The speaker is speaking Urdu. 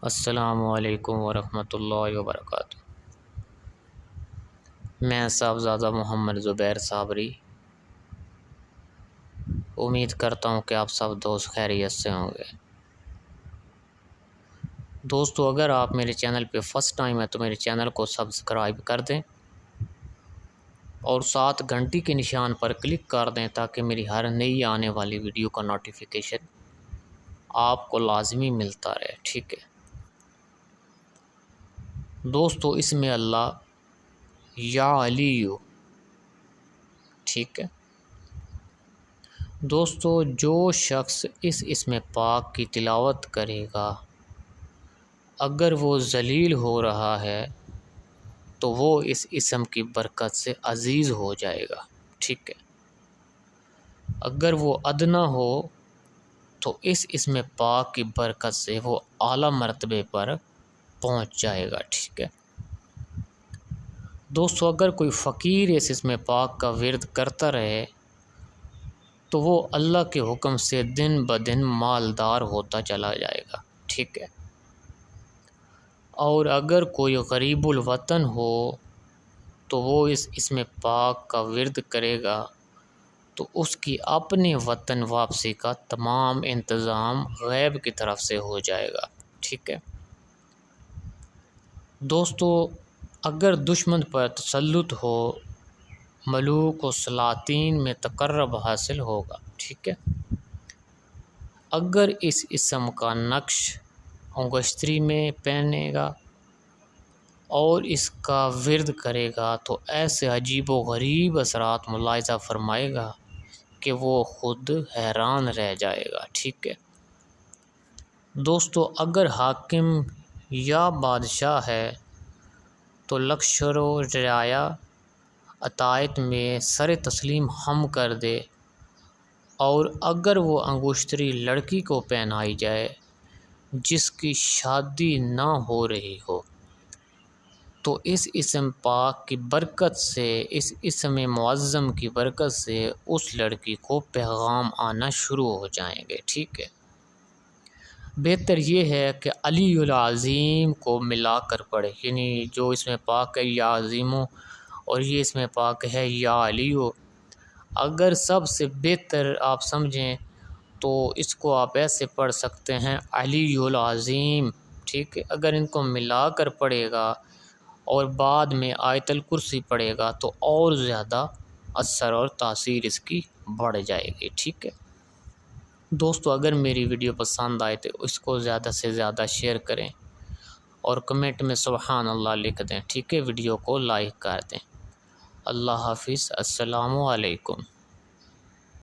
السلام علیکم ورحمۃ اللہ وبرکاتہ۔ میں صاحبزادہ محمد زبیر صابری امید کرتا ہوں کہ آپ سب دوست خیریت سے ہوں گے۔ دوستو، اگر آپ میرے چینل پہ فرسٹ ٹائم ہے تو میرے چینل کو سبسکرائب کر دیں اور ساتھ گھنٹی کے نشان پر کلک کر دیں تاکہ میری ہر نئی آنے والی ویڈیو کا نوٹیفیکیشن آپ کو لازمی ملتا رہے۔ ٹھیک ہے دوستو، اس میں اللہ یا علیو، ٹھیک ہے دوستو، جو شخص اس اسم پاک کی تلاوت کرے گا اگر وہ ذلیل ہو رہا ہے تو وہ اس اسم کی برکت سے عزیز ہو جائے گا۔ ٹھیک ہے، اگر وہ ادنا ہو تو اس اسم پاک کی برکت سے وہ اعلیٰ مرتبے پر پہنچ جائے گا۔ ٹھیک ہے دوستو، اگر کوئی فقیر اس اسم پاک کا ورد کرتا رہے تو وہ اللہ کے حکم سے دن بدن مالدار ہوتا چلا جائے گا۔ ٹھیک ہے، اور اگر کوئی غریب الوطن ہو تو وہ اس اسم پاک کا ورد کرے گا تو اس کی اپنے وطن واپسی کا تمام انتظام غیب کی طرف سے ہو جائے گا۔ ٹھیک ہے دوستو، اگر دشمن پر تسلط ہو ملوک و سلاطین میں تقرب حاصل ہوگا۔ ٹھیک ہے، اگر اس اسم کا نقش انگشتری میں پہنے گا اور اس کا ورد کرے گا تو ایسے عجیب و غریب اثرات ملاحظہ فرمائے گا کہ وہ خود حیران رہ جائے گا۔ ٹھیک ہے دوستو، اگر حاکم یا بادشاہ ہے تو لشکر و رعایا اطاعت میں سر تسلیم ہم کر دے، اور اگر وہ انگشتری لڑکی کو پہنائی جائے جس کی شادی نہ ہو رہی ہو تو اس اسم پاک کی برکت سے، اس اسم معظم کی برکت سے اس لڑکی کو پیغام آنا شروع ہو جائیں گے۔ ٹھیک ہے، بہتر یہ ہے کہ علی العظیم کو ملا کر پڑھے، یعنی جو اسم پاک ہے یا عظیمو اور یہ اسم پاک ہے یا علیو۔ اگر سب سے بہتر آپ سمجھیں تو اس کو آپ ایسے پڑھ سکتے ہیں علی العظیم۔ ٹھیک ہے، اگر ان کو ملا کر پڑھے گا اور بعد میں آیت الکرسی پڑھے گا تو اور زیادہ اثر اور تاثیر اس کی بڑھ جائے گی۔ ٹھیک ہے دوستو، اگر میری ویڈیو پسند آئے تو اس کو زیادہ سے زیادہ شیئر کریں اور کمنٹ میں سبحان اللہ لکھ دیں۔ ٹھیک ہے، ویڈیو کو لائک کر دیں۔ اللہ حافظ، السلام علیکم۔